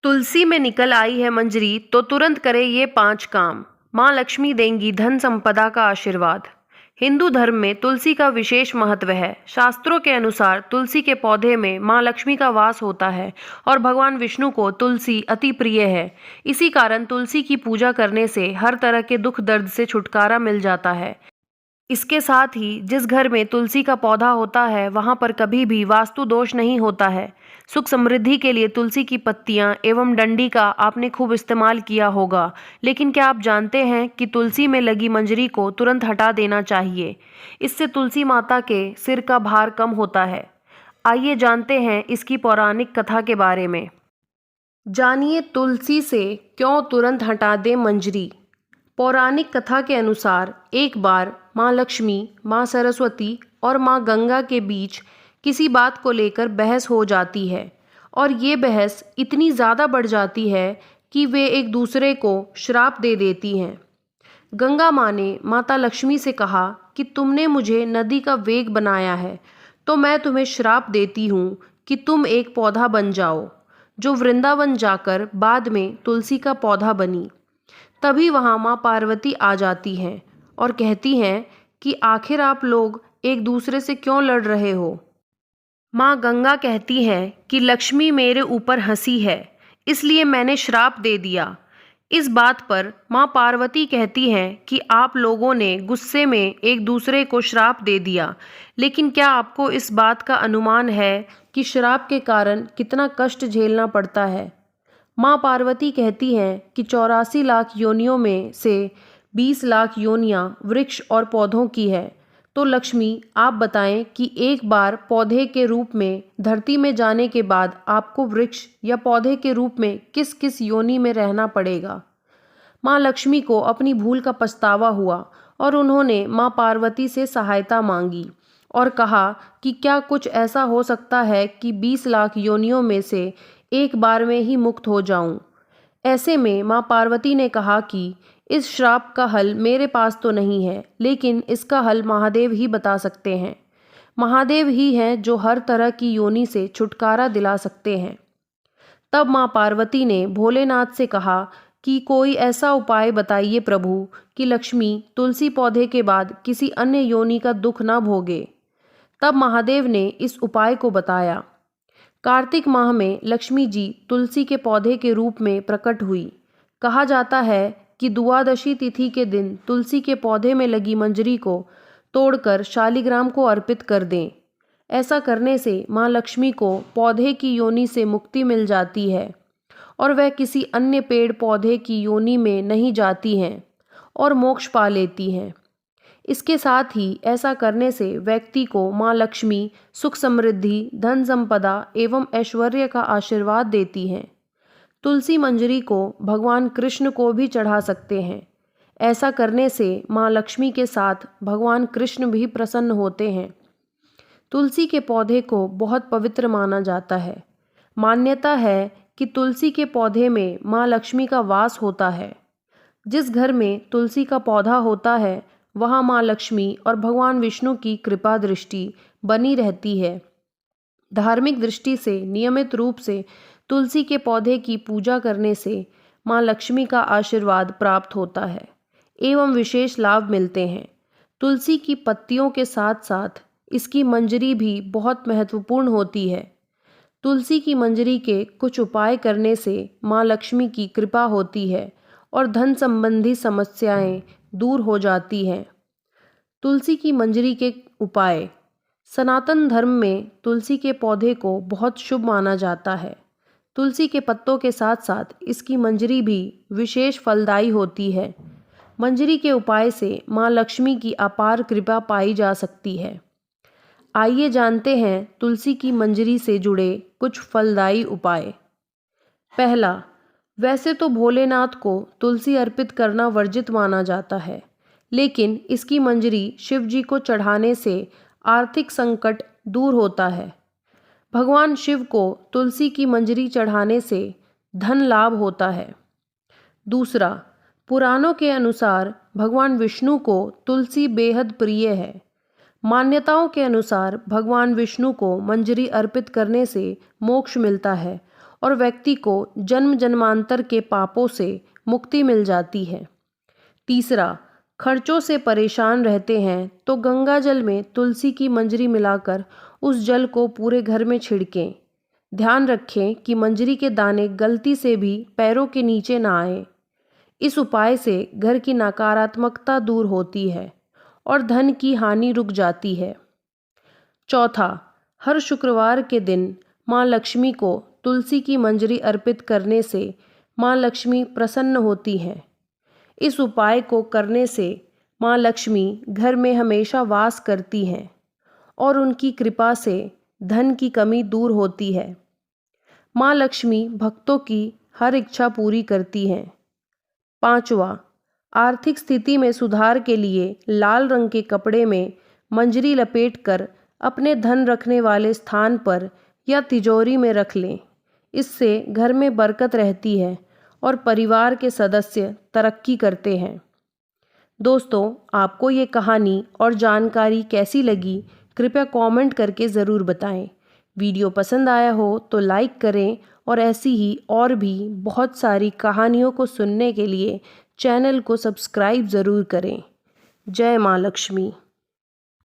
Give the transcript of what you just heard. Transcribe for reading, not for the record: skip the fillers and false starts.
तुलसी में निकल आई है मंजरी तो तुरंत करे ये 5 काम। माँ लक्ष्मी देंगी धन संपदा का आशीर्वाद। हिंदू धर्म में तुलसी का विशेष महत्व है। शास्त्रों के अनुसार तुलसी के पौधे में माँ लक्ष्मी का वास होता है और भगवान विष्णु को तुलसी अति प्रिय है। इसी कारण तुलसी की पूजा करने से हर तरह के दुख दर्द से छुटकारा मिल जाता है। इसके साथ ही जिस घर में तुलसी का पौधा होता है वहां पर कभी भी वास्तु दोष नहीं होता है। सुख समृद्धि के लिए तुलसी की पत्तियां एवं डंडी का आपने खूब इस्तेमाल किया होगा, लेकिन क्या आप जानते हैं कि तुलसी में लगी मंजरी को तुरंत हटा देना चाहिए। इससे तुलसी माता के सिर का भार कम होता है। आइए जानते हैं इसकी पौराणिक कथा के बारे में। जानिए तुलसी से क्यों तुरंत हटा दें मंजरी। पौराणिक कथा के अनुसार एक बार माँ लक्ष्मी, माँ सरस्वती और माँ गंगा के बीच किसी बात को लेकर बहस हो जाती है और ये बहस इतनी ज़्यादा बढ़ जाती है कि वे एक दूसरे को श्राप दे देती हैं। गंगा माँ ने माता लक्ष्मी से कहा कि तुमने मुझे नदी का वेग बनाया है, तो मैं तुम्हें श्राप देती हूँ कि तुम एक पौधा बन जाओ, जो वृंदावन जाकर बाद में तुलसी का पौधा बनी। तभी वहाँ माँ पार्वती आ जाती हैं और कहती हैं कि आखिर आप लोग एक दूसरे से क्यों लड़ रहे हो। माँ गंगा कहती हैं कि लक्ष्मी मेरे ऊपर हंसी है, इसलिए मैंने श्राप दे दिया। इस बात पर माँ पार्वती कहती हैं कि आप लोगों ने गुस्से में एक दूसरे को श्राप दे दिया, लेकिन क्या आपको इस बात का अनुमान है कि श्राप के कारण कितना कष्ट झेलना पड़ता है। माँ पार्वती कहती हैं कि 84 लाख योनियों में से 20 लाख योनियाँ वृक्ष और पौधों की है। तो लक्ष्मी आप बताएं कि एक बार पौधे के रूप में धरती में जाने के बाद आपको वृक्ष या पौधे के रूप में किस किस योनि में रहना पड़ेगा। माँ लक्ष्मी को अपनी भूल का पछतावा हुआ और उन्होंने माँ पार्वती से सहायता मांगी और कहा कि क्या कुछ ऐसा हो सकता है कि 20 लाख योनियों में से एक बार में ही मुक्त हो जाऊं। ऐसे में माँ पार्वती ने कहा कि इस श्राप का हल मेरे पास तो नहीं है, लेकिन इसका हल महादेव ही बता सकते हैं। महादेव ही हैं जो हर तरह की योनि से छुटकारा दिला सकते हैं। तब माँ पार्वती ने भोलेनाथ से कहा कि कोई ऐसा उपाय बताइए प्रभु कि लक्ष्मी तुलसी पौधे के बाद किसी अन्य योनि का दुख न भोगे। तब महादेव ने इस उपाय को बताया। कार्तिक माह में लक्ष्मी जी तुलसी के पौधे के रूप में प्रकट हुई। कहा जाता है कि द्वादशी तिथि के दिन तुलसी के पौधे में लगी मंजरी को तोड़कर शालिग्राम को अर्पित कर दें। ऐसा करने से माँ लक्ष्मी को पौधे की योनि से मुक्ति मिल जाती है और वह किसी अन्य पेड़ पौधे की योनि में नहीं जाती हैं और मोक्ष पा लेती हैं। इसके साथ ही ऐसा करने से व्यक्ति को माँ लक्ष्मी सुख समृद्धि, धन संपदा एवं ऐश्वर्य का आशीर्वाद देती हैं। तुलसी मंजरी को भगवान कृष्ण को भी चढ़ा सकते हैं। ऐसा करने से माँ लक्ष्मी के साथ भगवान कृष्ण भी प्रसन्न होते हैं। तुलसी के पौधे को बहुत पवित्र माना जाता है। मान्यता है कि तुलसी के पौधे में माँ लक्ष्मी का वास होता है। जिस घर में तुलसी का पौधा होता है वहाँ माँ लक्ष्मी और भगवान विष्णु की कृपा दृष्टि बनी रहती है। धार्मिक दृष्टि से नियमित रूप से तुलसी के पौधे की पूजा करने से माँ लक्ष्मी का आशीर्वाद प्राप्त होता है एवं विशेष लाभ मिलते हैं। तुलसी की पत्तियों के साथ साथ इसकी मंजरी भी बहुत महत्वपूर्ण होती है। तुलसी की मंजरी के कुछ उपाय करने से माँ लक्ष्मी की कृपा होती है और धन संबंधी समस्याएं दूर हो जाती हैं। तुलसी की मंजरी के उपाय। सनातन धर्म में तुलसी के पौधे को बहुत शुभ माना जाता है। तुलसी के पत्तों के साथ साथ इसकी मंजरी भी विशेष फलदायी होती है। मंजरी के उपाय से माँ लक्ष्मी की अपार कृपा पाई जा सकती है। आइए जानते हैं तुलसी की मंजरी से जुड़े कुछ फलदायी उपाय। पहला, वैसे तो भोलेनाथ को तुलसी अर्पित करना वर्जित माना जाता है, लेकिन इसकी मंजरी शिव जी को चढ़ाने से आर्थिक संकट दूर होता है। भगवान शिव को तुलसी की मंजरी चढ़ाने से धन लाभ होता है। दूसरा, पुराणों के अनुसार भगवान विष्णु को तुलसी बेहद प्रिय है। मान्यताओं के अनुसार भगवान विष्णु को मंजरी अर्पित करने से मोक्ष मिलता है और व्यक्ति को जन्म जन्मांतर के पापों से मुक्ति मिल जाती है। तीसरा, खर्चों से परेशान रहते हैं तो गंगा जल में तुलसी की मंजरी मिलाकर उस जल को पूरे घर में छिड़कें। ध्यान रखें कि मंजरी के दाने गलती से भी पैरों के नीचे ना आए। इस उपाय से घर की नकारात्मकता दूर होती है और धन की हानि रुक जाती है। चौथा, हर शुक्रवार के दिन माँ लक्ष्मी को तुलसी की मंजरी अर्पित करने से माँ लक्ष्मी प्रसन्न होती हैं। इस उपाय को करने से माँ लक्ष्मी घर में हमेशा वास करती हैं और उनकी कृपा से धन की कमी दूर होती है। माँ लक्ष्मी भक्तों की हर इच्छा पूरी करती हैं। पांचवा, आर्थिक स्थिति में सुधार के लिए लाल रंग के कपड़े में मंजरी लपेटकर अपने धन रखने वाले स्थान पर या तिजोरी में रख लें। इससे घर में बरकत रहती है और परिवार के सदस्य तरक्की करते हैं। दोस्तों, आपको ये कहानी और जानकारी कैसी लगी, कृपया कमेंट करके ज़रूर बताएं। वीडियो पसंद आया हो तो लाइक करें और ऐसी ही और भी बहुत सारी कहानियों को सुनने के लिए चैनल को सब्सक्राइब ज़रूर करें। जय माँ लक्ष्मी।